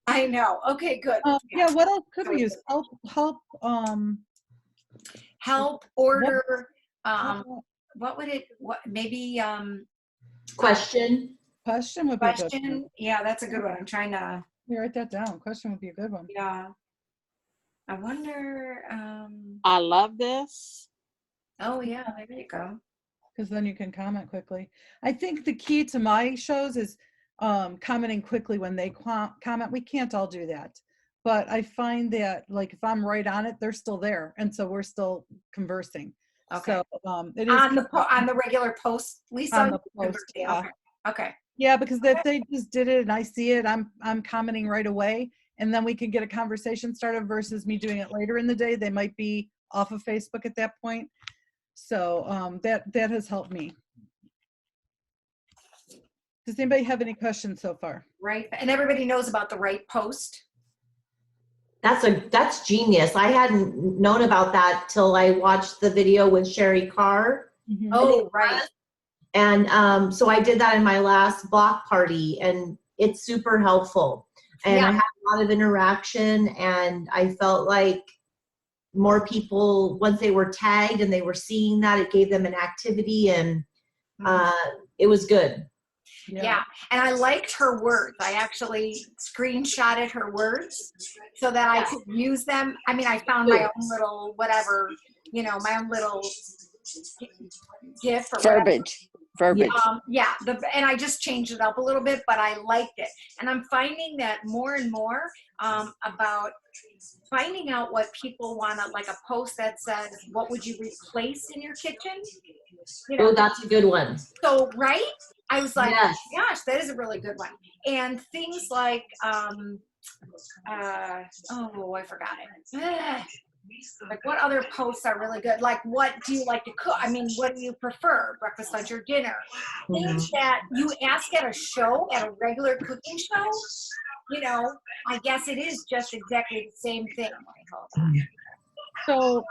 I know. Okay, good. Yeah, what else could So we it's use? Help, help, order, what what would it, what, maybe, Question. question would be a good one. question. Yeah, that's a good one. I'm trying to, You write that down. Question would be a good one. yeah. I wonder, I love this. oh yeah, there you go. Because then you can comment quickly. I think the key to my shows is commenting quickly when they comment. We can't all do that. But I find that, like, if I'm right on it, they're still there. And so we're still conversing. Okay. So it is On the regular post, Lisa? on the post. Yeah. Okay. Okay. Yeah, because if they just did it and I see it, I'm commenting right away. And then we can get a conversation started versus me doing it later in the day. They might be off of Facebook at that point. So that has helped me. Does anybody have any questions so far? Right. And everybody knows about the right post. That's genius. I hadn't known about that till I watched the video with Sherry Carr. Mhm. Oh, right. And so I did that in my last block party, and it's super helpful. And Yeah. I had a lot of interaction, and I felt like more people, once they were tagged and they were seeing that, it gave them an activity, and it was good. Yeah. And I liked her words. I actually screenshotted her words so that I could use them. I mean, I found my own little whatever, my own little GIF or Verbiage. Verbiage. yeah, and I just changed it up a little bit, but I liked it. And I'm finding that more and more about finding out what people want to, like a post that says, what would you replace in your kitchen? Oh, that's a good one. So, right? I was like, Yes. gosh, that is a really good one. And things like, I forgot it. Like, what other posts are really good? Like, what do you like to cook? I mean, what do you prefer? Breakfast, lunch, or dinner? Things that you ask at a show, at a regular cooking show, I guess it is just exactly the same thing. So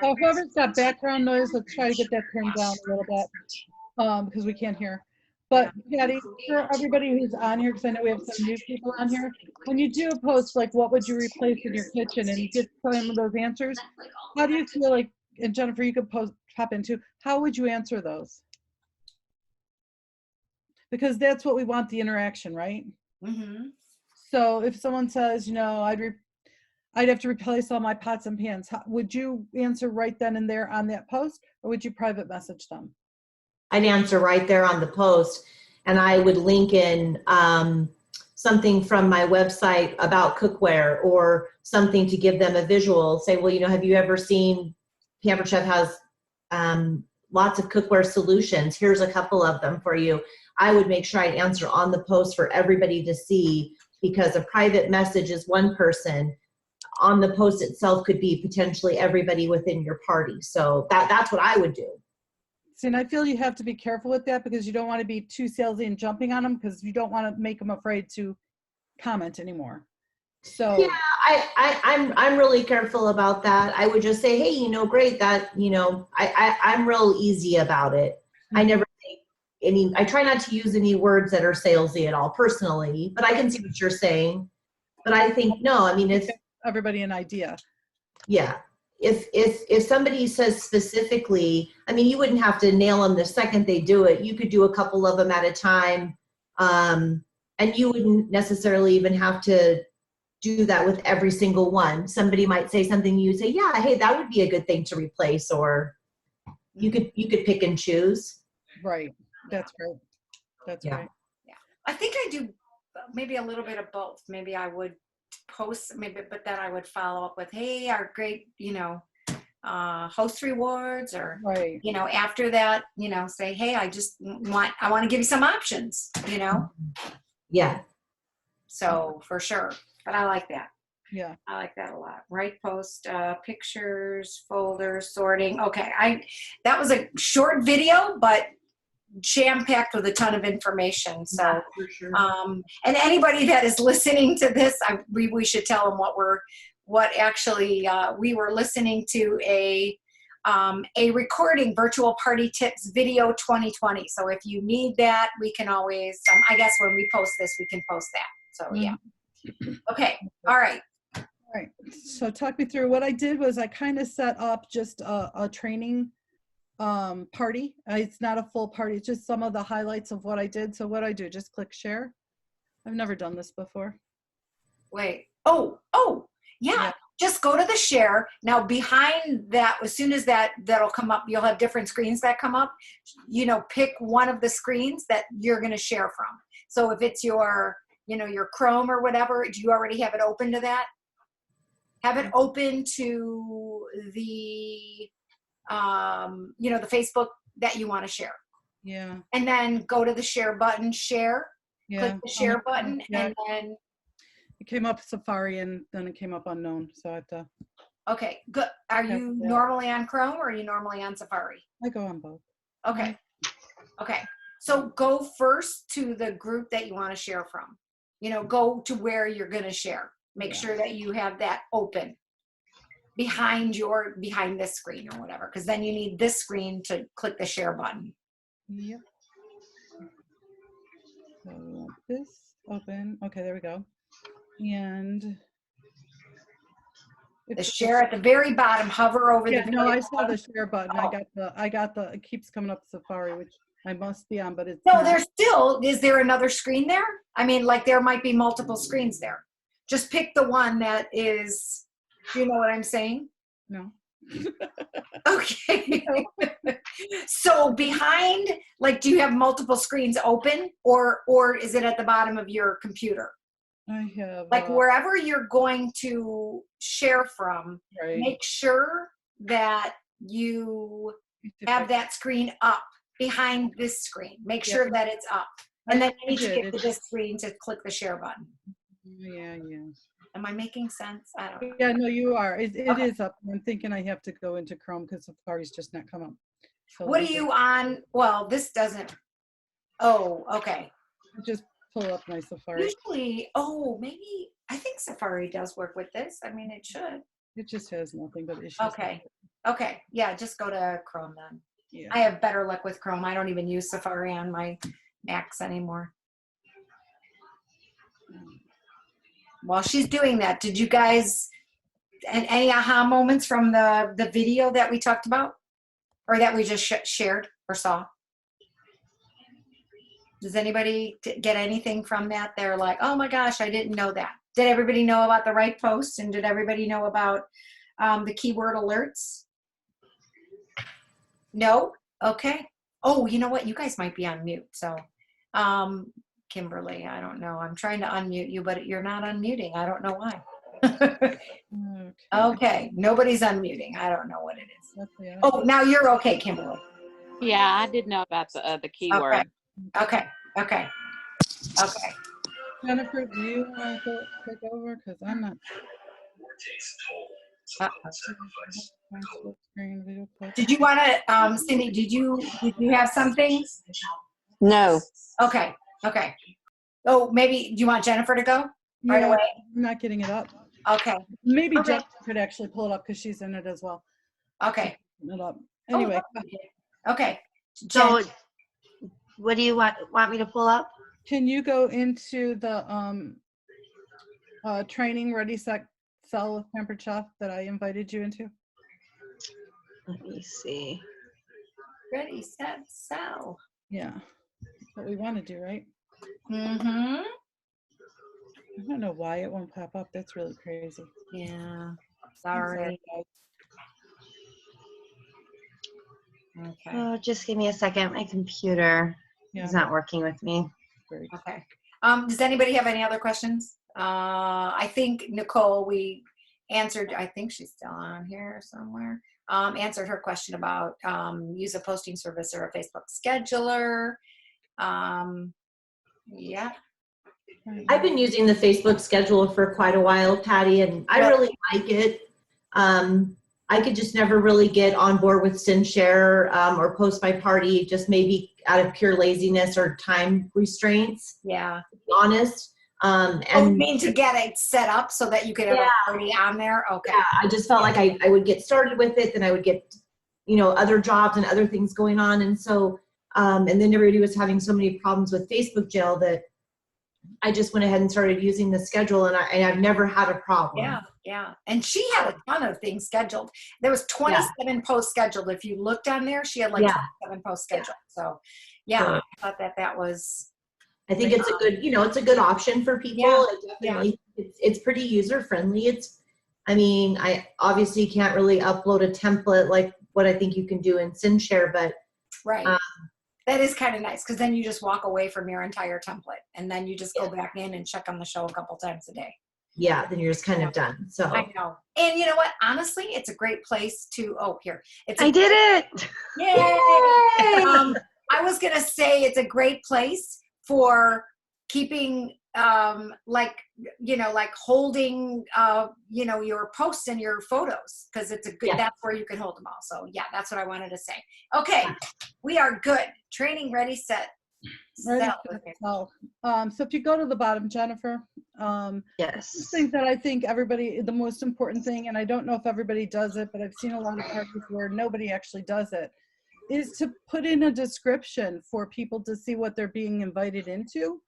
whoever's got background noise, let's try to get that turned down a little bit because we can't hear. But Patty, for everybody who's on here, because I know we have some new people on here, when you do a post like what would you replace in your kitchen and you get some of those answers, how do you feel like, and Jennifer, you could pop in too, how would you answer those? Because that's what we want, the interaction, right? Mm-hmm. So if someone says, I'd have to replace all my pots and pans, would you answer right then and there on that post, or would you private message them? I'd answer right there on the post, and I would link in something from my website about cookware or something to give them a visual. Say, well, have you ever seen, Pampered Chef has lots of cookware solutions. Here's a couple of them for you. I would make sure I'd answer on the post for everybody to see, because a private message is one person. On the post itself could be potentially everybody within your party. So that's what I would do. See, and I feel you have to be careful with that because you don't want to be too salesy and jumping on them because you don't want to make them afraid to comment anymore. So yeah, I'm really careful about that. I would just say, hey, great that, I'm real easy about it. I never say I try not to use any words that are salesy at all personally, but I can see what you're saying. But I think, no, I mean, it's everybody an idea. Yeah. If somebody says specifically, I mean, you wouldn't have to nail them the second they do it. You could do a couple of them at a time. And you wouldn't necessarily even have to do that with every single one. Somebody might say something, you say, yeah, hey, that would be a good thing to replace, or you could pick and choose. Right. That's great. That's great. Yeah. I think I do maybe a little bit of both. Maybe I would post but then I would follow up with, hey, our great, host rewards, or, right. After that, say, hey, I want to give you some options, Yeah. So for sure. But I like that. Yeah. I like that a lot. Right post, pictures, folders, sorting. Okay. That was a short video, but jam-packed with a ton of information. So, yeah, for sure. And anybody that is listening to this, we should tell them what actually we were listening to a recording, Virtual Party Tips Video 2020. So if you need that, we can always, I guess when we post this, we can post that. So yeah. Okay, all right. All right, so talk me through. What I did was I kind of set up just a training party. It's not a full party, it's just some of the highlights of what I did. So what I do, just click share. I've never done this before. Wait. Oh, yeah. Yeah. Just go to the share. Now behind that, as soon as that'll come up, you'll have different screens that come up. You know, pick one of the screens that you're going to share from. So if it's your, you know, your Chrome or whatever, do you already have it open to that? Have it open to the, you know, the Facebook that you want to share. Yeah. And then go to the share button, share, Yeah. click the share button, Yeah. and then, It came up Safari and then it came up unknown. So I have to, okay, good. Are you Yeah. normally on Chrome or are you normally on Safari? I go on both. Okay. Okay. So go first to the group that you want to share from. You know, go to where you're going to share. Make Yeah. sure that you have that open behind this screen or whatever, because then you need this screen to click the share button. Yep. So we want this open. Okay, there we go. And The share at the very bottom, hover over yeah, the no, very I saw the share button. Oh. I got the, it keeps coming up Safari, which I must be on, but it's No, not. there's still, is there another screen there? I mean, like there might be multiple screens there. Just pick the one that is, do you know what I'm saying? No. Okay. So behind, like, do you have multiple screens open or is it at the bottom of your computer? I have Like wherever you're going to share from, right. make sure that you have that screen up behind this screen. Make sure that it's up. And then you need to get to this screen to click the share button. Yeah. Am I making sense? I don't know. Yeah, no, you are. It Okay. is up. I'm thinking I have to go into Chrome because Safari's just not come up. So What are you on? Well, this doesn't. Oh, okay. just pull up my Safari? Usually, maybe, I think Safari does work with this. I mean, it should. It just has nothing but issues. Okay. Okay. Yeah, just go to Chrome then. Yeah. I have better luck with Chrome. I don't even use Safari on my Macs anymore. While she's doing that, did you guys, and any aha moments from the video that we talked about? Or that we just shared or saw? Does anybody get anything from that? They're like, oh my gosh, I didn't know that. Did everybody know about the right post? And did everybody know about the keyword alerts? No? Okay. Oh, you know what? You guys might be on mute. So, Kimberly, I don't know. I'm trying to unmute you, but you're not unmuting. I don't know why. Okay. Nobody's unmuting. I don't know what it is. Oh, now you're okay, Kimberly. Yeah, I did know about the keyword. Okay. Jennifer, do you want to take over? Because I'm not. Did you want to, Cindy, did you have something? No. Okay. Oh, maybe, do you want Jennifer to go right away? I'm not getting it up. Okay. Maybe Okay. Jennifer could actually pull it up because she's in it as well. Okay. It up. Anyway. Okay. So, Jen, what do you want me to pull up? Can you go into the training Ready, Set, Sell with Pampered Chef that I invited you into? Let me see. ready, set, sell. Yeah. That's what we want to do, right? Mm-hmm. I don't know why it won't pop up. That's really crazy. Yeah. I'm Sorry. guys. Okay. Oh, just give me a second. My computer Yeah. is not working with me. Great. Okay. Does anybody have any other questions? I think Nicole, we answered, I think she's still on here somewhere. Answered her question about use a posting service or a Facebook scheduler. Yeah. I've been using the Facebook scheduler for quite a while, Patty, and I really like it. I could just never really get on board with send share or post my party, just maybe out of pure laziness or time restraints, Yeah. to be honest. You And mean to get it set up so that you could have a party on there? Okay. yeah, I just felt like I would get started with it, then I would get, other jobs and other things going on. And so, and then everybody was having so many problems with Facebook jail that I just went ahead and started using the schedule, and I've never had a problem. Yeah, yeah. And she had a ton of things scheduled. There was 27 posts scheduled. If you looked on there, she had like 27 posts scheduled. So yeah, So- I thought that was, I think it's a good, it's a good option for people. Yeah, It definitely, it's pretty user friendly. I obviously can't really upload a template like what I think you can do in SynShare, but right. That is kind of nice because then you just walk away from your entire template and then you just go back in and check on the show a couple times a day. yeah, then you're just kind of done. So I know. And you know what? Honestly, it's a great place to, here. I did it. Yay! I was going to say it's a great place for keeping like holding your posts and your photos because it's a good that's where you can hold them all. So yeah, that's what I wanted to say. Okay, we are good. Training ready, set. Ready, set, so if you go to the bottom, Jennifer, Yes. things that I think the most important thing, and I don't know if everybody does it, but I've seen a lot of parties where nobody actually does it, is to put in a description for people to see what they're being invited into.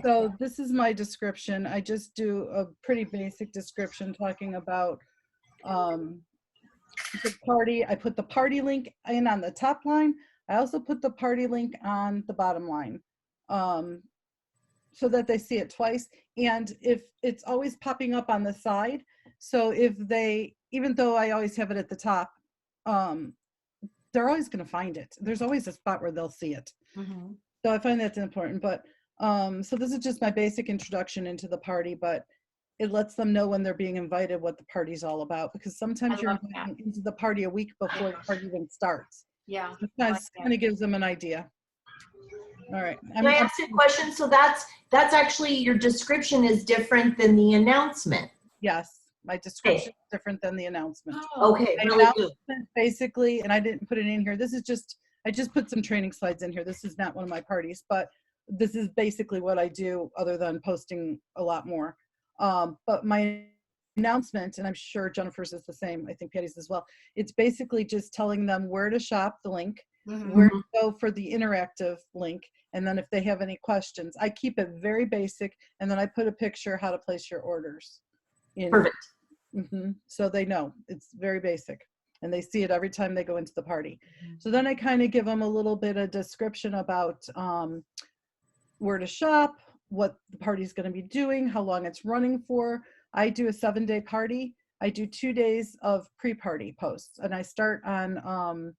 So this is my description. I just do a pretty basic description talking about the party. I put the party link in on the top line. I also put the party link on the bottom line so that they see it twice. And if it's always popping up on the side, so even though I always have it at the top, they're always going to find it. There's always a spot where they'll see it. So I find that's important. But so this is just my basic introduction into the party, but it lets them know when they're being invited what the party's all about, because sometimes you're inviting into the party a week before the party even starts. Yeah. It kind of gives them an idea. All right. Can I ask you a question? So that's actually, your description is different than the announcement. Yes, my description is different than the announcement. Okay, My really good. announcement basically, and I didn't put it in here. I just put some training slides in here. This is not one of my parties, but this is basically what I do other than posting a lot more. But my announcement, and I'm sure Jennifer's is the same, I think Patty's as well, it's basically just telling them where to shop the link, where to go for the interactive link, and then if they have any questions. I keep it very basic, and then I put a picture how to place your orders. Perfect. So they know it's very basic, and they see it every time they go into the party. So then I kind of give them a little bit of description about where to shop, what the party's going to be doing, how long it's running for. I do a 7-day party. I do 2 days of pre-party posts, and I start on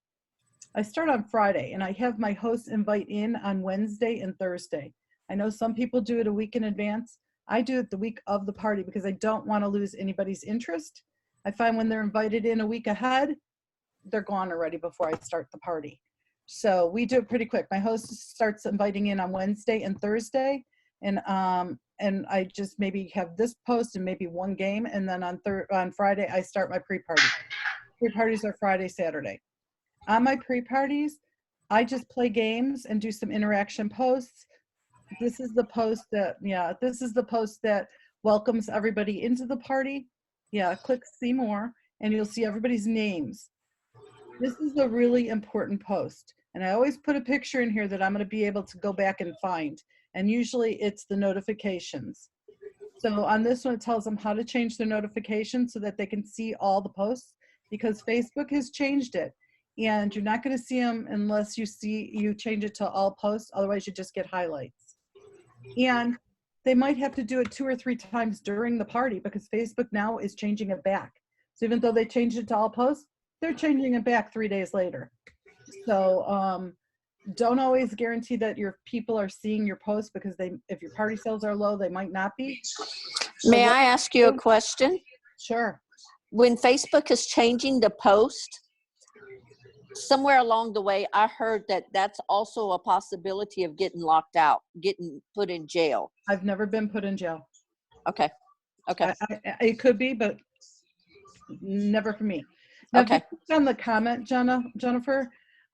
Friday, and I have my hosts invite in on Wednesday and Thursday. I know some people do it a week in advance. I do it the week of the party because I don't want to lose anybody's interest. I find when they're invited in a week ahead, they're gone already before I start the party. So we do it pretty quick. My host starts inviting in on Wednesday and Thursday, and I just maybe have this post and maybe one game, and then on Friday I start my pre-party. Pre-parties are Friday, Saturday. On my pre-parties, I just play games and do some interaction posts. This is the post that welcomes everybody into the party. Yeah, click see more, and you'll see everybody's names. This is a really important post, and I always put a picture in here that I'm going to be able to go back and find, and usually it's the notifications. So on this one, it tells them how to change their notifications so that they can see all the posts, because Facebook has changed it, and you're not going to see them unless you change it to all posts. Otherwise, you just get highlights. And they might have to do it 2 or 3 times during the party because Facebook now is changing it back. So even though they changed it to all posts, they're changing it back 3 days later. So don't always guarantee that your people are seeing your posts, because if your party sales are low, they might not be. May I ask you a question? Sure. When Facebook is changing the post, somewhere along the way, I heard that that's also a possibility of getting locked out, getting put in jail. I've never been put in jail. Okay. Okay. It could be, but never for me. Now, Okay. on the comment, Jennifer,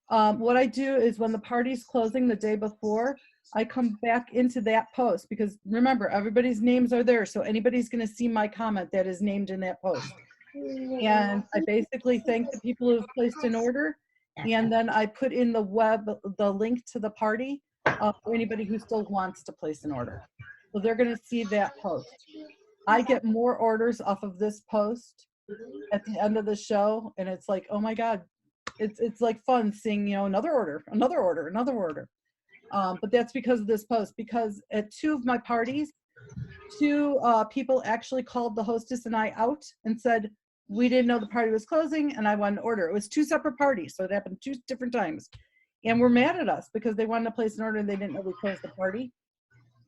what I do is when the party's closing the day before, I come back into that post, because remember, everybody's names are there. So anybody's going to see my comment that is named in that post. And I basically thank the people who've placed an order. And then I put in the link to the party. for anybody who still wants to place an order. So they're going to see that post. I get more orders off of this post at the end of the show, and it's like, oh my God, it's like fun seeing, you know, another order. But that's because of this post, because at 2 of my parties, 2 people actually called the hostess and I out and said, we didn't know the party was closing and I wanted to order. It was 2 separate parties, so it happened 2 different times. And were mad at us because they wanted to place an order and they didn't know we closed the party.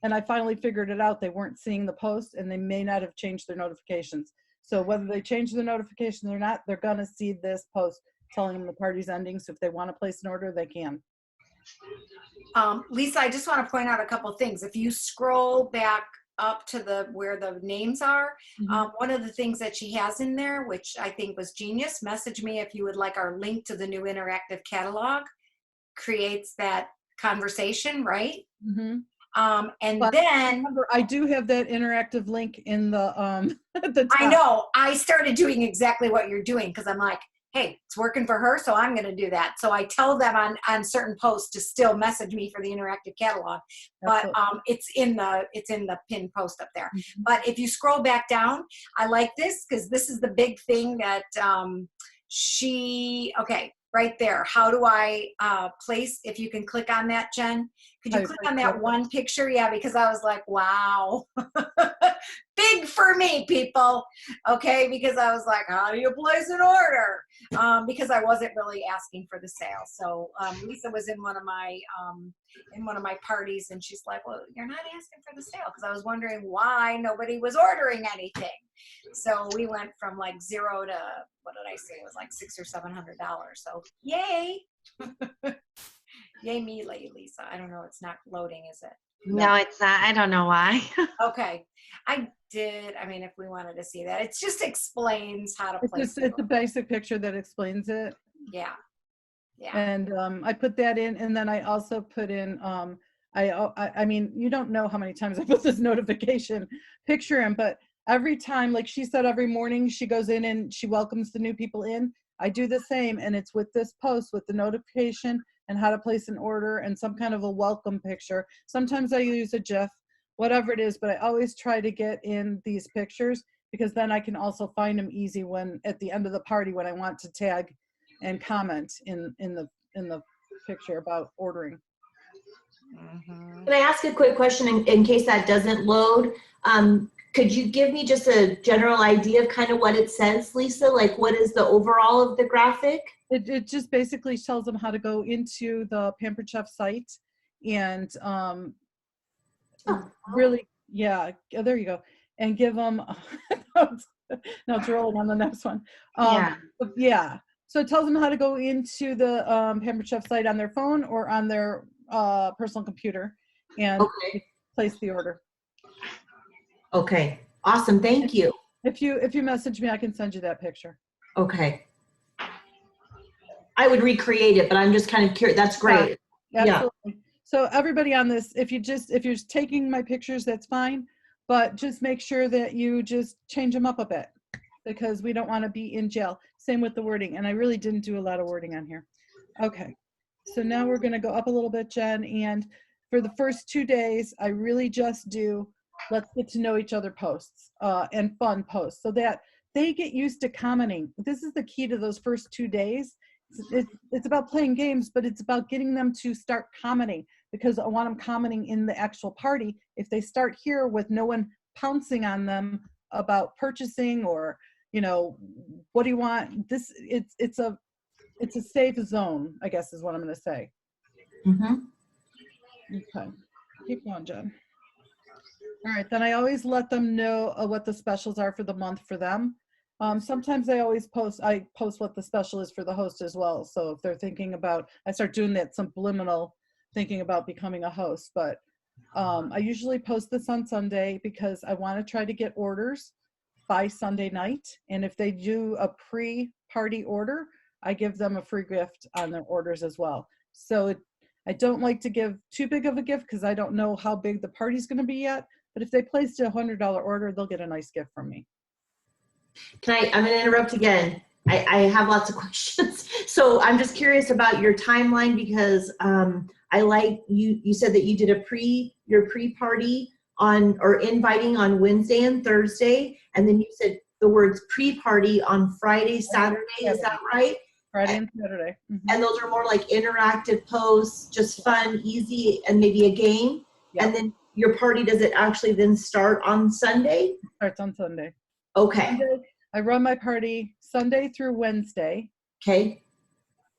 And I finally figured it out. They weren't seeing the post and they may not have changed their notifications. So whether they change their notifications or not, they're gonna see this post telling them the party's ending. So if they wanna place an order, they can. Lisa, I just want to point out a couple things. If you scroll back up to where the names are, one of the things that she has in there, which I think was genius, message me if you would like our link to the new interactive catalog, creates that conversation, right? And But then remember, I do have that interactive link in the at the top. I know I started doing exactly what you're doing because I'm like, hey, it's working for her, so I'm going to do that. So I tell them on certain posts to still message me for the interactive catalog, but it's in the pinned post up there. But if you scroll back down, I like this because this is the big thing that right there. How do I place, if you can click on that, Jen? Could you click on that one picture? Yeah, because I was like, wow. Big for me, people. Okay, because I was like, how do you place an order? Because I wasn't really asking for the sale. So Lisa was in one of my parties and she's like, well, you're not asking for the sale, because I was wondering why nobody was ordering anything. So we went from like 0 to, what did I say? It was like $600 or $700. So yay. Yay me, Lisa. I don't know. It's not loading, is it? No, it's not. I don't know why. Okay. I mean, if we wanted to see that, it just explains how to place It's a basic picture that explains it. Yeah. Yeah. And I put that in, and then I also put in, I mean, you don't know how many times I put this notification picture in, but every time, like she said, every morning she goes in and she welcomes the new people in. I do the same, and it's with this post with the notification and how to place an order and some kind of a welcome picture. Sometimes I use a GIF, whatever it is, but I always try to get in these pictures because then I can also find them easy when at the end of the party when I want to tag and comment in the picture about ordering. Can I ask a quick question in case that doesn't load? Could you give me just a general idea of kind of what it says, Lisa? Like what is the overall of the graphic? It just basically tells them how to go into the Pampered Chef site and really, yeah, there you go. And give them, no, it's rolling on the next one. Yeah. So it tells them how to go into the Pampered Chef site on their phone or on their personal computer and place the order. Okay, awesome, thank you. If you message me, I can send you that picture. Okay. I would recreate it, but I'm just kind of curious. That's great. Absolutely. Yeah. So everybody on this, if you're taking my pictures, that's fine, but just make sure that you just change them up a bit because we don't want to be in jail. Same with the wording, and I really didn't do a lot of wording on here. Okay, so now we're going to go up a little bit, Jen, and for the first 2 days, I really just do let's get to know each other posts and fun posts so that they get used to commenting. This is the key to those first 2 days. It's about playing games, but it's about getting them to start commenting because I want them commenting in the actual party. If they start here with no one pouncing on them about purchasing or, you know, what do you want? It's a safe zone, I guess is what I'm going to say. Okay, keep going, Jen. All right, then I always let them know what the specials are for the month for them. Sometimes I post what the special is for the host as well. So if they're thinking about, I start doing that subliminal thinking about becoming a host, but I usually post this on Sunday because I want to try to get orders by Sunday night. And if they do a pre-party order, I give them a free gift on their orders as well. So I don't like to give too big of a gift because I don't know how big the party's going to be yet. But if they placed a $100 order, they'll get a nice gift from me. I'm going to interrupt again. I have lots of questions. So I'm just curious about your timeline because I like you said that you did your pre-party or inviting on Wednesday and Thursday, and then you said the words pre-party on Friday, Saturday. Is that right? Friday and Saturday. And those are more like interactive posts, just fun, easy, and maybe a game. Yeah. And then your party, does it actually then start on Sunday? Starts on Sunday. Okay. Sunday, I run my party Sunday through Wednesday, Okay.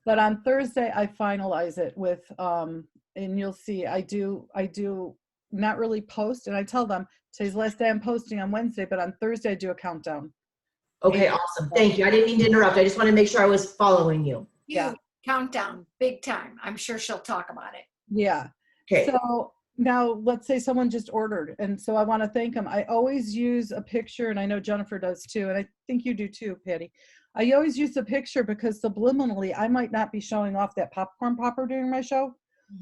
but on Thursday I finalize it with, and you'll see I do not really post, and I tell them today's the last day I'm posting on Wednesday, but on Thursday I do a countdown. Okay, awesome. Thank you. I didn't mean to interrupt. I just want to make sure I was following you. Yeah. Countdown, big time. I'm sure she'll talk about it. Yeah. Okay. So now let's say someone just ordered, and so I want to thank them. I always use a picture, and I know Jennifer does too, and I think you do too, Patty. I always use a picture because subliminally I might not be showing off that popcorn popper during my show,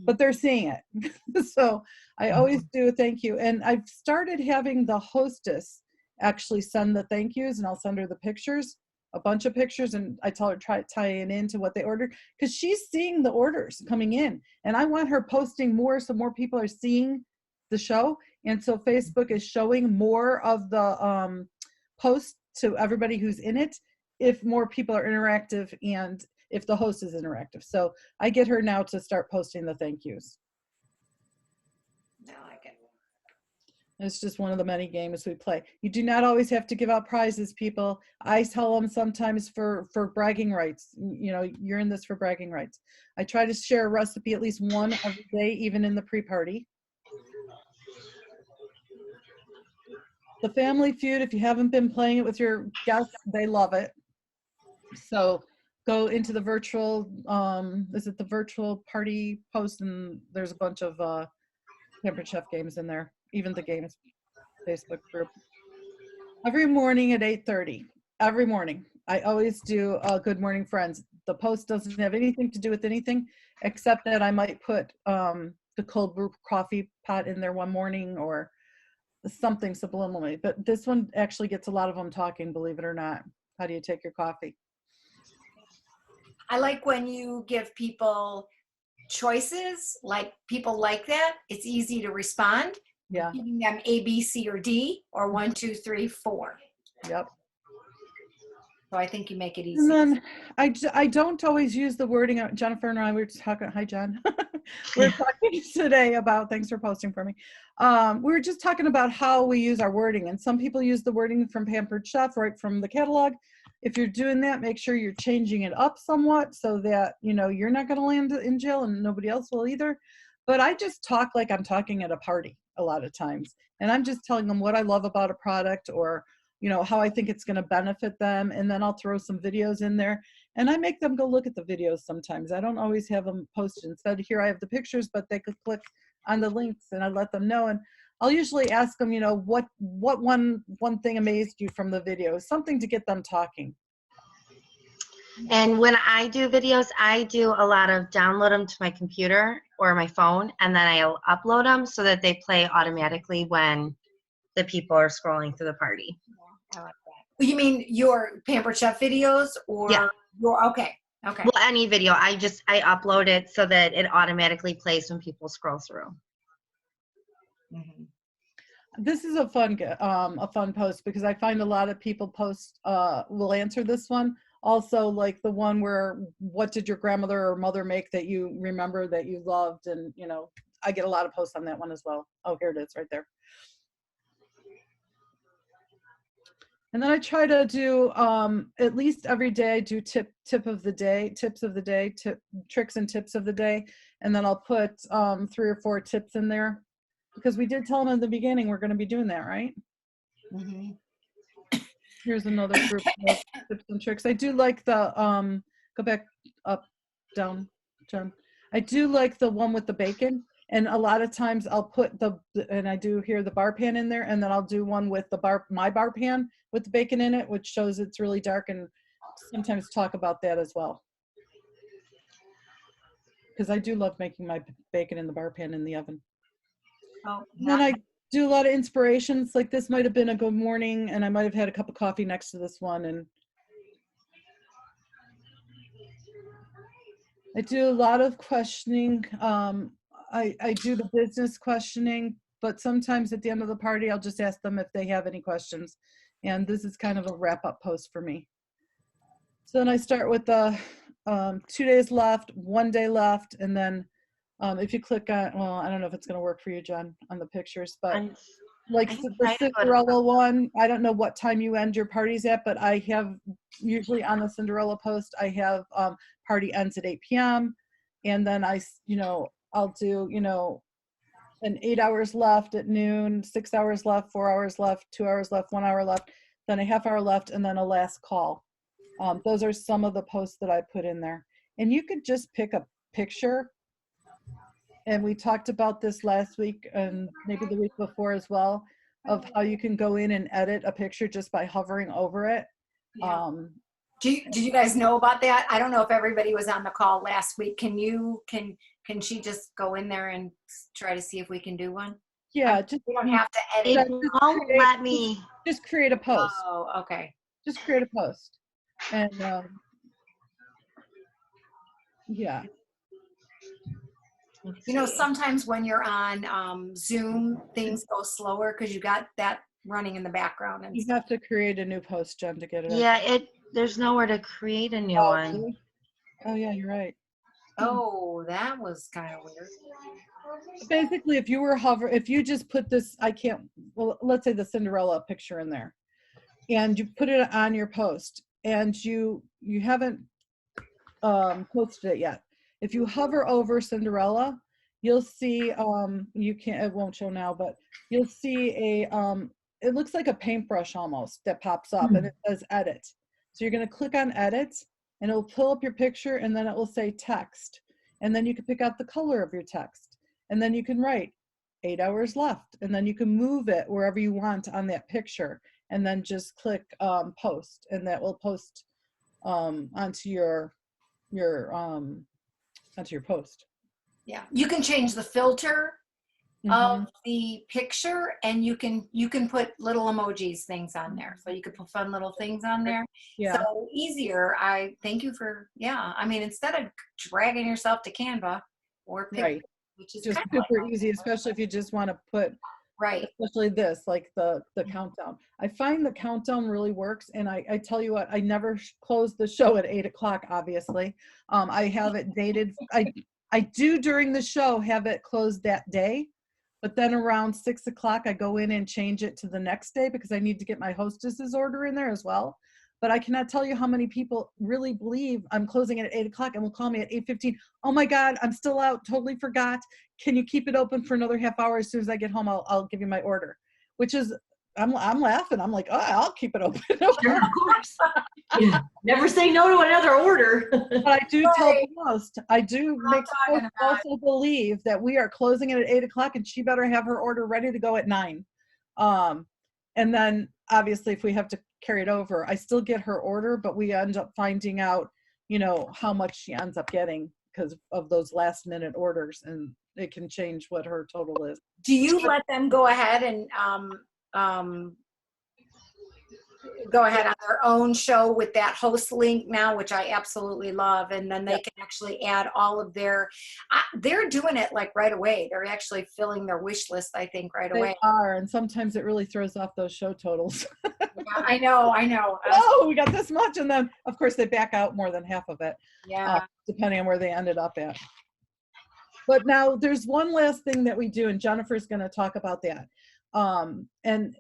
but they're seeing it. So I always do a thank you. And I've started having the hostess actually send the thank yous, and I'll send her the pictures, a bunch of pictures, and I tell her try tying into what they ordered, because she's seeing the orders coming in, and I want her posting more so more people are seeing the show. And so Facebook is showing more of the posts to everybody who's in it if more people are interactive and if the host is interactive. So I get her now to start posting the thank yous. I like it. It's just one of the many games we play. You do not always have to give out prizes, people. I tell them sometimes for bragging rights. You know, you're in this for bragging rights. I try to share a recipe at least one every day, even in the pre-party. The Family Feud, if you haven't been playing it with your guests, they love it. So go into the virtual, is it the virtual party post? And there's a bunch of Pampered Chef games in there, even the games Facebook group. Every morning at 8:30, every morning, I always do a Good Morning Friends. The post doesn't have anything to do with anything, except that I might put the cold brew coffee pot in there one morning or something subliminally. But this one actually gets a lot of them talking, believe it or not. How do you take your coffee? I like when you give people choices, like people like that. It's easy to respond. Yeah. Giving them A, B, C, or D, or 1, 2, 3, 4. Yep. So I think you make it easy. And then I don't always use the wording. Jennifer and I were talking. Hi, Jen. We're talking today about, thanks for posting for me. We were just talking about how we use our wording, and some people use the wording from Pampered Chef right from the catalog. If you're doing that, make sure you're changing it up somewhat so that, you know, you're not going to land in jail and nobody else will either. But I just talk like I'm talking at a party a lot of times. And I'm just telling them what I love about a product, or, you know, how I think it's going to benefit them. And then I'll throw some videos in there, and I make them go look at the videos sometimes. I don't always have them posted. Instead, here I have the pictures, but they could click on the links and I let them know. And I'll usually ask them, you know, what one thing amazed you from the video, something to get them talking. And when I do videos, I do a lot of download them to my computer or my phone, and then I'll upload them so that they play automatically when the people are scrolling through the party. I like that. You mean your Pampered Chef videos, or Yeah. your, okay. Well, any video, I upload it so that it automatically plays when people scroll through. This is a fun post, because I find a lot of people post will answer this one. Also, like the one where, what did your grandmother or mother make that you remember that you loved? And, you know, I get a lot of posts on that one as well. Oh, here it is right there. And then I try to do at least every day, I do tips of the day, tricks and tips of the day. And then I'll put 3 or 4 tips in there, because we did tell them in the beginning we're going to be doing that, right? Here's another group of tips and tricks. I do like the go back up, down, John. I do like the one with the bacon, and a lot of times I'll put and I do here the bar pan in there, and then I'll do one with my bar pan with the bacon in it, which shows it's really dark, and sometimes talk about that as well, because I do love making my bacon in the bar pan in the oven. And then I do a lot of inspirations, like this might have been a good morning, and I might have had a cup of coffee next to this one. And I do a lot of questioning. I do the business questioning, but sometimes at the end of the party, I'll just ask them if they have any questions. And this is kind of a wrap-up post for me. So then I start with the 2 days left, 1 day left, and then if you click on, well, I don't know if it's going to work for you, Jen, on the pictures, but I'm- like I can the try to go to- Cinderella one, I don't know what time you end your parties at, but I have usually on the Cinderella post, I have party ends at 8 p.m. And then I'll do, an 8 hours left at noon, 6 hours left, 4 hours left, 2 hours left, 1 hour left, then a half hour left, and then a last call. Those are some of the posts that I put in there. And you could just pick a picture. And we talked about this last week and maybe the week before as well, of how you can go in and edit a picture just by hovering over it. Yeah. Did you guys know about that? I don't know if everybody was on the call last week. Can she just go in there and try to see if we can do one? Yeah, just, We don't have to It edit. won't let me. just create a post. Oh, okay. Just create a post. And yeah. Sometimes when you're on Zoom, things go slower because you got that running in the background. And You have to create a new post, Jen, to get it. Yeah, there's nowhere to create a new one. Oh yeah, you're right. oh, that was kind of weird. Basically, if you just put this, well, let's say the Cinderella picture in there, and you put it on your post, and you haven't posted it yet. If you hover over Cinderella, you'll see, it won't show now, but you'll see it looks like a paintbrush almost that pops up and it says edit. So you're going to click on edit and it'll pull up your picture and then it will say text. And then you can pick out the color of your text. And then you can write 8 hours left. And then you can move it wherever you want on that picture. And then just click post, and that will post onto your post. Yeah, you can change the filter of the picture, and you can put little emojis things on there. So you could put fun little things on there. Yeah. So easier. I thank you for, I mean, instead of dragging yourself to Canva or pick, Right. which is Just kind of super easy, especially if you just want to put, right. especially this, like the countdown. I find the countdown really works. And I tell you what, I never close the show at 8 o'clock, obviously. I have it dated. I do during the show have it closed that day, but then around 6 o'clock, I go in and change it to the next day because I need to get my hostess's order in there as well. But I cannot tell you how many people really believe I'm closing it at 8 o'clock and will call me at 8:15. Oh my God, I'm still out. Totally forgot. Can you keep it open for another half hour? As soon as I get home, I'll give you my order, which is, I'm laughing. I'm like, oh, I'll keep it open. Sure, of course. Yeah. Never say no to another order. But I do tell the host, I do I'm make the talking host about also believe that we are closing it at 8 o'clock and she better have her order ready to go at 9. And then obviously if we have to carry it over, I still get her order, but we end up finding out, how much she ends up getting because of those last minute orders, and it can change what her total is. Do you let them go ahead and go ahead on their own show with that host link now, which I absolutely love, and then they can actually add all of they're doing it like right away. They're actually filling their wish list, I think, right away. They are, and sometimes it really throws off those show totals. Yeah, I know. Oh, we got this much, and then of course they back out more than half of it. Yeah. Depending on where they ended up at. But now there's one last thing that we do, and Jennifer's going to talk about that. And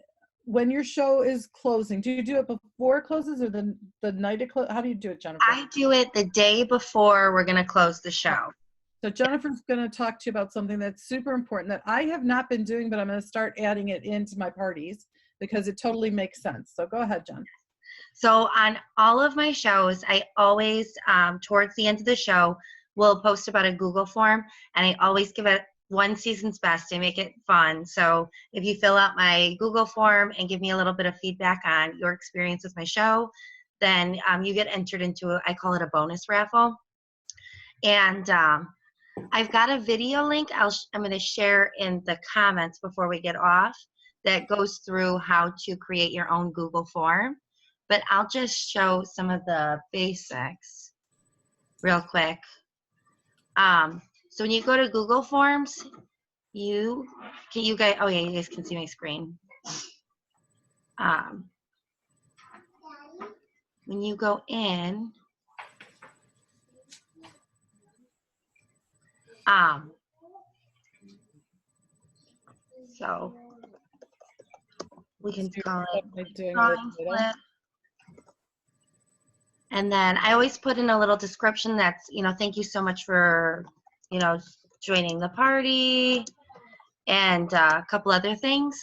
when your show is closing, do you do it before it closes or the night it closes? How do you do it, Jennifer? I do it the day before we're going to close the show. So Jennifer's going to talk to you about something that's super important that I have not been doing, but I'm going to start adding it into my parties because it totally makes sense. So go ahead, Jen. So on all of my shows, I always, towards the end of the show, will post about a Google form, and I always give it one season's best to make it fun. So if you fill out my Google form and give me a little bit of feedback on your experience with my show, then you get entered into, I call it a bonus raffle. And I've got a video link I'm going to share in the comments before we get off that goes through how to create your own Google form. But I'll just show some of the basics real quick. So when you go to Google Forms, you guys, oh yeah, you guys can see my screen. When you go in, so we can call it drawing slip. And then I always put in a little description that's, thank you so much for, joining the party and a couple other things.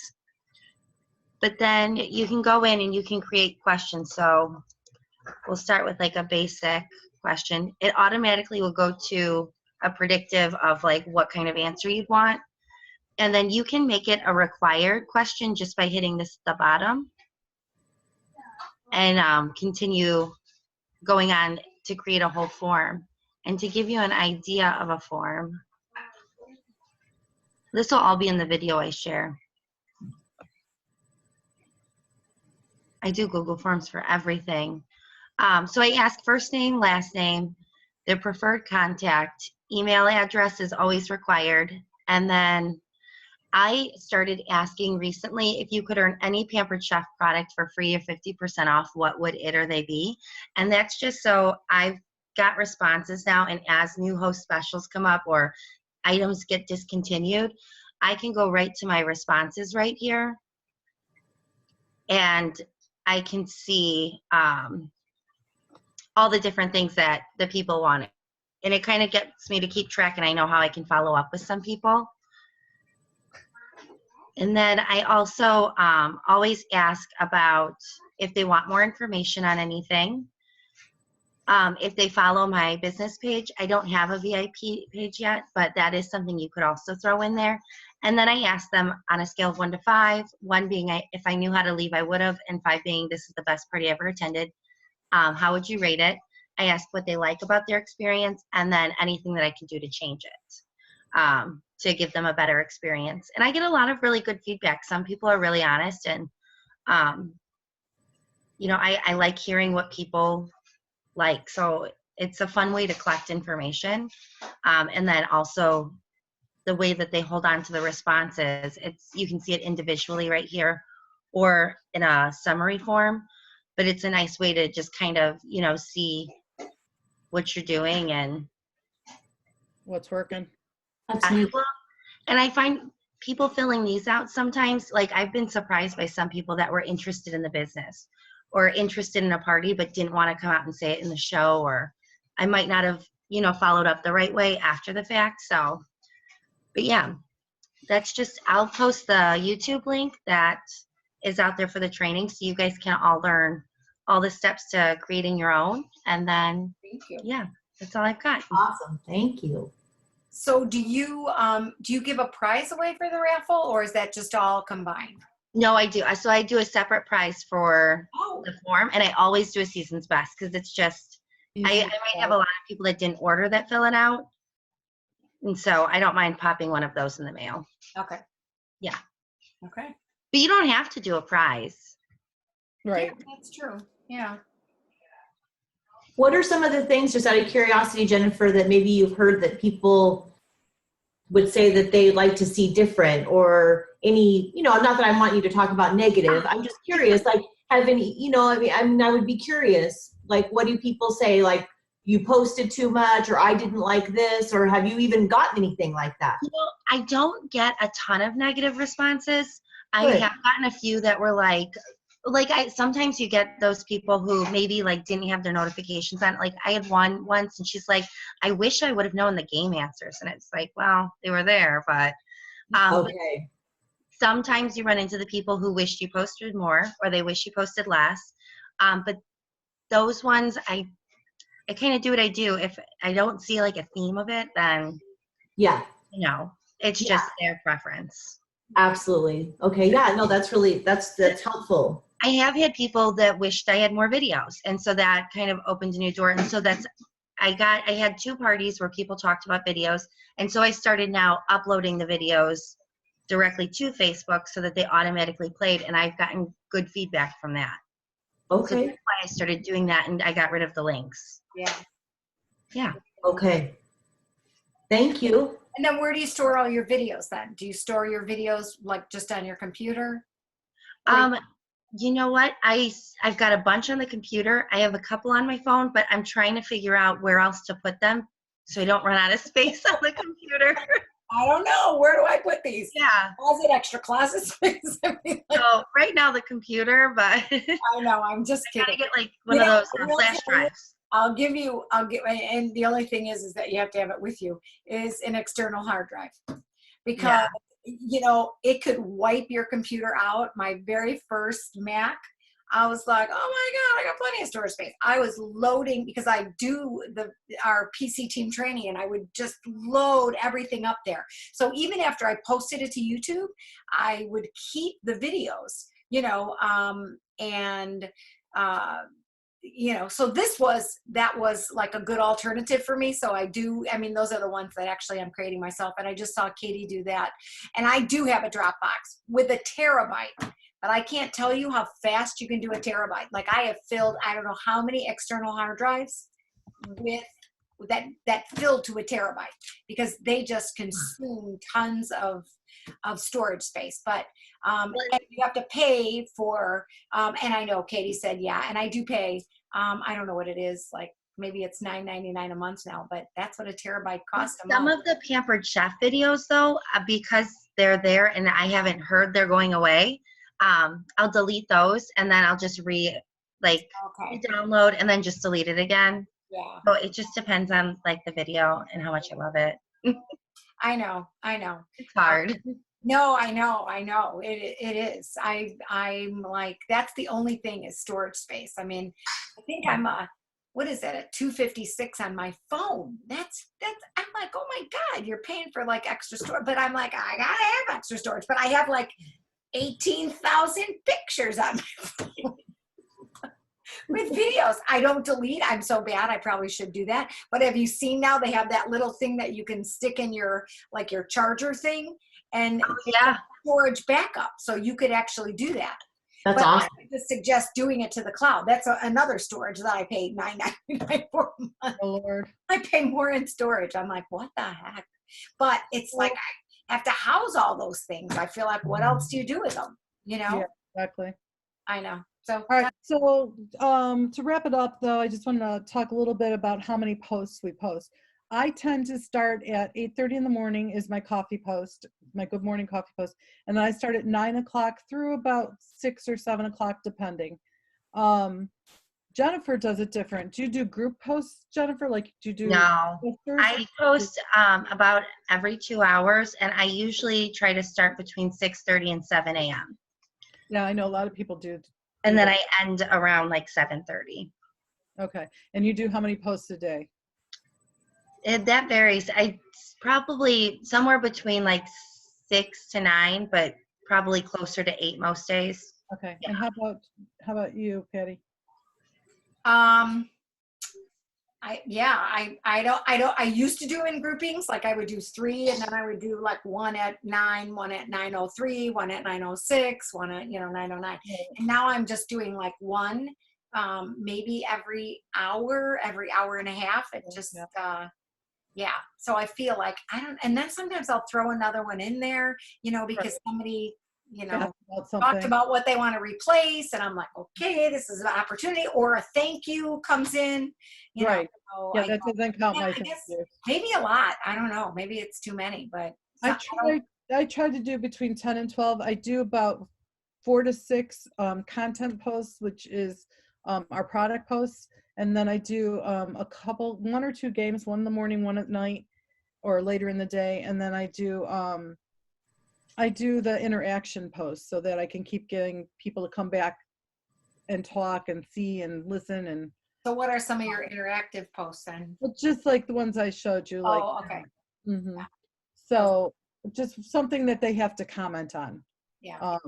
But then you can go in and you can create questions. So we'll start with like a basic question. It automatically will go to a predictive of like what kind of answer you'd want. And then you can make it a required question just by hitting this at the bottom and continue going on to create a whole form. And to give you an idea of a form, this will all be in the video I share. I do Google Forms for everything. So I ask first name, last name, their preferred contact, email address is always required. And then I started asking recently if you could earn any Pampered Chef product for free or 50% off, what would it or they be? And that's just so I've got responses now, and as new host specials come up or items get discontinued, I can go right to my responses right here. And I can see all the different things that the people wanted. And it kind of gets me to keep track, and I know how I can follow up with some people. And then I also always ask about if they want more information on anything. If they follow my business page, I don't have a VIP page yet, but that is something you could also throw in there. And then I ask them on a scale of 1 to 5, 1 being if I knew how to leave, I would have, and 5 being this is the best party I ever attended. How would you rate it? I ask what they like about their experience, and then anything that I can do to change it to give them a better experience. And I get a lot of really good feedback. Some people are really honest, and I like hearing what people like. So it's a fun way to collect information. And then also the way that they hold on to the responses, you can see it individually right here or in a summary form, but it's a nice way to just kind of, see what you're doing and What's working? That's neat. And I find people filling these out sometimes, like I've been surprised by some people that were interested in the business or interested in a party but didn't want to come out and say it in the show, or I might not have, followed up the right way after the fact. So, but yeah, that's just, I'll post the YouTube link that is out there for the training so you guys can all learn all the steps to creating your own. And then, Thank you. yeah, that's all I've got. Awesome. Thank you. So do you give a prize away for the raffle, or is that just all combined? No, I do. So I do a separate prize for the form, and I always do a season's best because it's just, I might have a lot of people that didn't order that fill it out. And so I don't mind popping one of those in the mail. Okay. Yeah. Okay. But you don't have to do a prize. Right. Yeah, that's true. Yeah. What are some of the things, just out of curiosity, Jennifer, that maybe you've heard that people would say that they'd like to see different, or any, not that I want you to talk about negative. I'm just curious, like, have any, I would be curious, like, what do people say? Like, you posted too much, or I didn't like this, or have you even gotten anything like that? I don't get a ton of negative responses. I Good. have gotten a few that were like sometimes you get those people who maybe like didn't have their notifications on. Like I had one once, and she's like, I wish I would have known the game answers. And it's like, well, they were there, but Okay. sometimes you run into the people who wished you posted more, or they wish you posted less. But those ones, I kind of do what I do. If I don't see like a theme of it, then Yeah. it's just their preference. Absolutely. Okay. Yeah. No, that's helpful. I have had people that wished I had more videos, and so that kind of opened a new door. And so I had 2 parties where people talked about videos, and so I started now uploading the videos directly to Facebook so that they automatically played, and I've gotten good feedback from that. Okay. So that's why I started doing that, and I got rid of the links. Yeah. Yeah. Okay. Thank you. And then where do you store all your videos then? Do you store your videos like just on your computer? You know what? I've got a bunch on the computer. I have a couple on my phone, but I'm trying to figure out where else to put them so I don't run out of space on the computer. I don't know. Where do I put these? Yeah. Closet, extra closet space. I mean, like, So right now the computer, but I know. I'm just I gotta kidding. get like one You of know, those I will flash tell you, drives. and the only thing is that you have to have it with you is an external hard drive because, Yeah. you know, it could wipe your computer out. My very first Mac, I was like, oh my God, I got plenty of storage space. I was loading because I do our PC team training and I would just load everything up there. So even after I posted it to YouTube, I would keep the videos, you know, and, you know, so that was like a good alternative for me. So I mean, those are the ones that actually I'm creating myself. And I just saw Katie do that. And I do have a Dropbox with a terabyte, but I can't tell you how fast you can do a terabyte. Like I have filled, I don't know how many external hard drives with that filled to a terabyte because they just consume tons of storage space. But and you have to pay for, and I know Katie said, yeah, and I do pay, I don't know what it is, like maybe it's $9.99 a month now, but that's what a terabyte costs a Some month. of the Pampered Chef videos though, because they're there and I haven't heard they're going away, I'll delete those and then I'll just Okay. download and then just delete it again. Yeah. So it just depends on like the video and how much I love it. I know. It's hard. No, I know. It is. I'm like, that's the only thing is storage space. I mean, I think I'm what is that, at 256 on my phone? That's I'm like, oh my God, you're paying for like extra storage. But I'm like, I gotta have extra storage. But I have like 18,000 pictures on my phone. With videos. I don't delete. I'm so bad. I probably should do that. But have you seen now they have that little thing that you can stick in your charger thing and Yeah. storage backup. So you could actually do that. That's But awesome. I just suggest doing it to the cloud. That's another storage that I paid $9.99 for a month. Oh, Lord. I pay more in storage. I'm like, what the heck? But it's like I have to house all those things. I feel like, what else do you do with them? You know? Yeah, exactly. I know. So All right. So to wrap it up, though, I just want to talk a little bit about how many posts we post. I tend to start at 8:30 in the morning is my coffee post, my good morning coffee post. And then I start at 9 o'clock through about 6 or 7 o'clock, depending. Jennifer does it different. Do you do group posts, Jennifer? Like, do you do? No. posters? I post about every 2 hours and I usually try to start between 6:30 and 7 a.m. Yeah, I know a lot of people do. And then I end around like 7:30. Okay. And you do how many posts a day? That varies. I probably somewhere between like 6 to 9, but probably closer to 8 most days. Okay. And how about you, Patty? I used to do in groupings, like I would do 3 and then I would do like one at 9, one at 9:03, one at 9:06, one at 9:09. And now I'm just doing like one, maybe every hour and a half. It just yeah. So I feel like and then sometimes I'll throw another one in there, because somebody talked about what they want to replace, and I'm like, okay, this is an opportunity, or a thank you comes in, Right. So Yeah, that doesn't count my I thank guess you. maybe a lot. I don't know. Maybe it's too many, but I try to do between 10 and 12. I do about 4 to 6 content posts, which is our product posts. And then I do one or two games, one in the morning, one at night, or later in the day. And then I do the interaction posts so that I can keep getting people to come back and talk and see and listen. And so what are some of your interactive posts then? just like the ones I showed you. Oh, okay. So just something that they have to comment on. Yeah.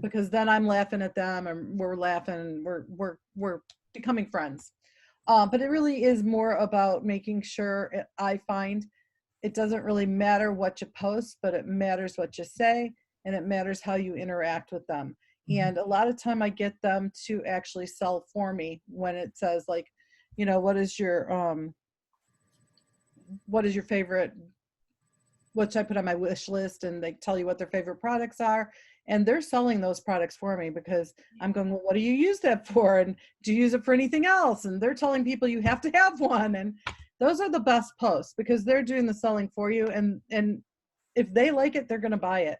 Because then I'm laughing at them and we're laughing, we're becoming friends. But it really is more about making sure I find it doesn't really matter what you post, but it matters what you say and it matters how you interact with them. And a lot of time I get them to actually sell for me when it says like, what is your favorite which I put on my wish list, and they tell you what their favorite products are. And they're selling those products for me because I'm going, well, what do you use that for? And do you use it for anything else? And they're telling people you have to have one. And those are the best posts because they're doing the selling for you. And if they like it, they're going to buy it.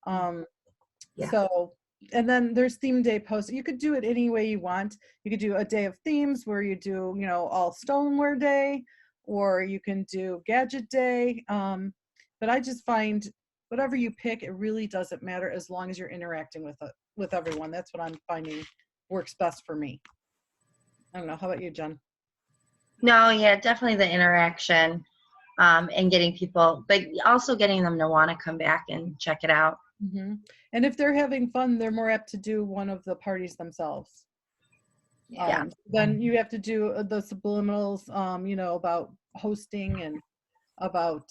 Yeah. So, and then there's theme day posts. You could do it any way you want. You could do a day of themes where you do, you know, all stoneware day, or you can do gadget day. But I just find whatever you pick, it really doesn't matter as long as you're interacting with everyone. That's what I'm finding works best for me. I don't know. How about you, Jen? No, yeah, definitely the interaction and getting people, but also getting them to want to come back and check it out. Mm-hmm. And if they're having fun, they're more apt to do one of the parties themselves. Yeah. Then you have to do the subliminals, you know, about hosting and about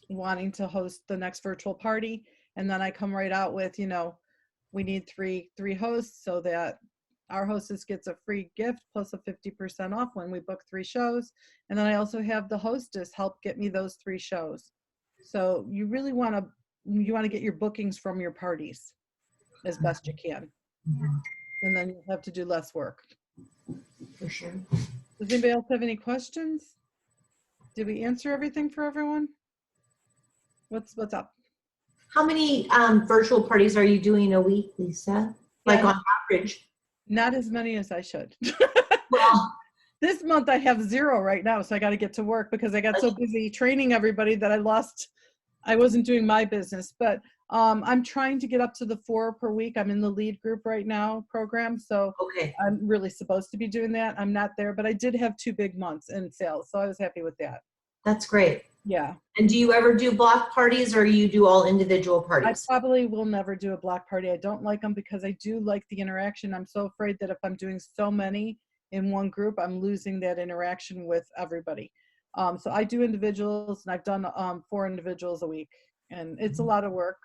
wanting to host the next virtual party. And then I come right out with, you know, we need three hosts so that our hostess gets a free gift plus a 50% off when we book 3 shows. And then I also have the hostess help get me those 3 shows. So you really want to get your bookings from your parties as best you can. And then you'll have to do less work. For sure. Does anybody else have any questions? Did we answer everything for everyone? What's up? How many virtual parties are you doing a week, Lisa? Like on average? Not as many as I should. Well, This month I have 0 right now, so I got to get to work because I got so busy training everybody that I wasn't doing my business. But I'm trying to get up to the 4 per week. I'm in the lead group right now program, so okay. I'm really supposed to be doing that. I'm not there, but I did have 2 big months in sales, so I was happy with that. That's great. Yeah. And do you ever do block parties or you do all individual I parties? probably will never do a block party. I don't like them because I do like the interaction. I'm so afraid that if I'm doing so many in one group, I'm losing that interaction with everybody. So I do individuals, and I've done 4 individuals a week, and it's a lot of work,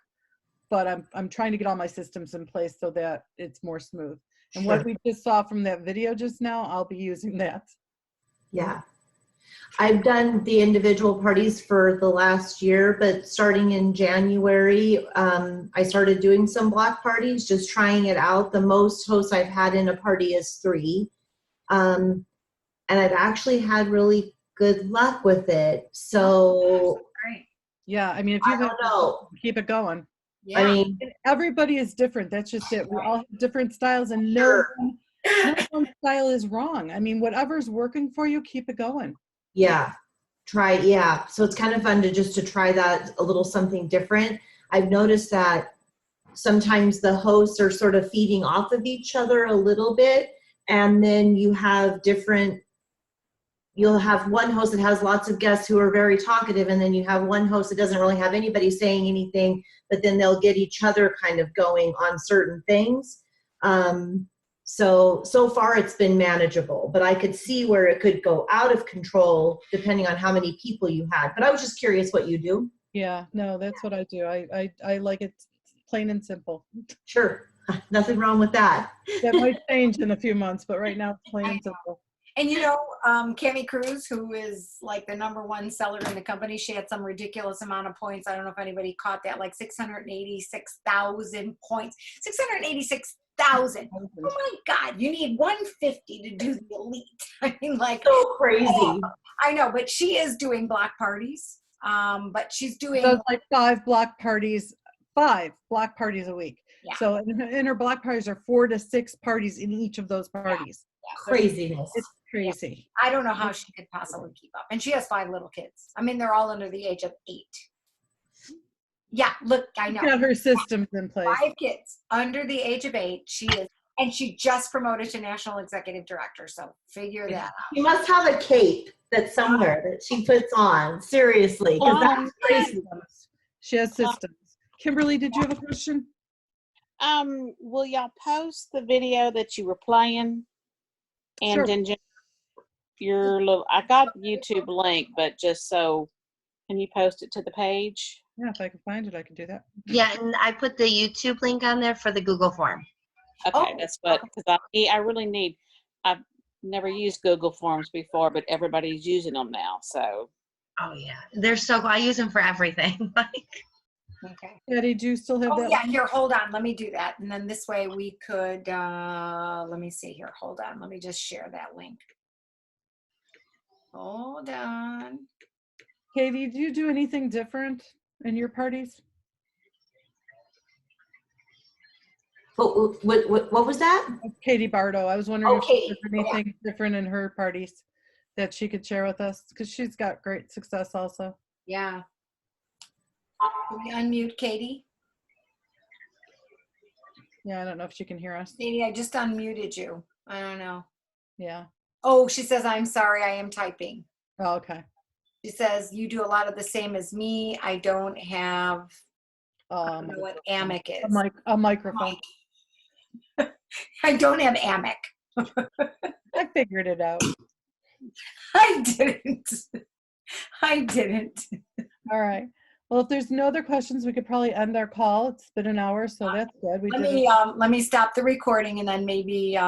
but I'm trying to get all my systems in place so that it's more smooth. And what we just saw from that video just now, I'll be using that. Yeah. I've done the individual parties for the last year, but starting in January, I started doing some block parties, just trying it out. The most hosts I've had in a party is 3. And I've actually had really good luck with it. So Great. Yeah, I mean, if I you don't know. keep it going. Yeah. I mean, Everybody is different. That's just it. We all have different styles, and Sure. no one style is wrong. I mean, whatever's working for you, keep it going. yeah, yeah. So it's kind of fun to try that, a little something different. I've noticed that sometimes the hosts are sort of feeding off of each other a little bit, and then you'll have one host that has lots of guests who are very talkative, and then you have one host that doesn't really have anybody saying anything, but then they'll get each other kind of going on certain things. So far it's been manageable, but I could see where it could go out of control depending on how many people you had. But I was just curious what you do. Yeah, no, that's what I do. I like it plain and simple. Sure. Nothing wrong with that. That might change in a few months, but right now it's plain and simple. And you know, Cami Cruz, who is like the #1 seller in the company, she had some ridiculous amount of points. I don't know if anybody caught that, like 686,000 points. 686,000. Oh my God, you need 150 to do the elite. I mean, like, So crazy. oh, I know, but she is doing block parties. But she's doing So it's like 5 block parties a week. Yeah. So in her block parties are 4 to 6 parties in each of those parties. Craziness. It's crazy. I don't know how she could possibly keep up. And she has 5 little kids. I mean, they're all under the age of 8. Yeah, look, I know. She's got her systems in place. 5 kids under the age of 8. She is, and she just promoted to national executive director. So figure that out. She must have a cape that's somewhere that she puts on. Seriously, because that's crazy. She has systems. Kimberly, did you have a question? Will y'all post the video that you were playing? And Sure. then just your little, I got the YouTube link, but just so, can you post it to the page? Yeah, if I can find it, I can do that. Yeah, and I put the YouTube link on there for the Google form. Okay, Oh, that's what, because I really need, I've never used Google Forms before, but everybody's using them now, so. Oh yeah, they're so cool. I use them for everything. Like, Okay. Patty, do you still have Oh that? yeah, here, hold on. Let me do that. And then this way we could, let me see here. Hold on. Let me just share that link. Hold on. Katie, do you do anything different in your parties? What was that? Katie Bardo. I was wondering if Okay, there's anything different in her parties that she could share with us, because she's got great success also. Yeah. Can we unmute Katie? Yeah, I don't know if she can hear us. Katie, I just unmuted you. I don't know. Yeah. Oh, she says, I'm sorry, I am typing. Oh, okay. She says, you do a lot of the same as me. I don't have, I don't know what AMIC is. A microphone. I don't have AMIC. I figured it out. I didn't. I didn't. All right. Well, if there's no other questions, we could probably end our call. It's been an hour, so that's good. We did it. Let me stop the recording and then maybe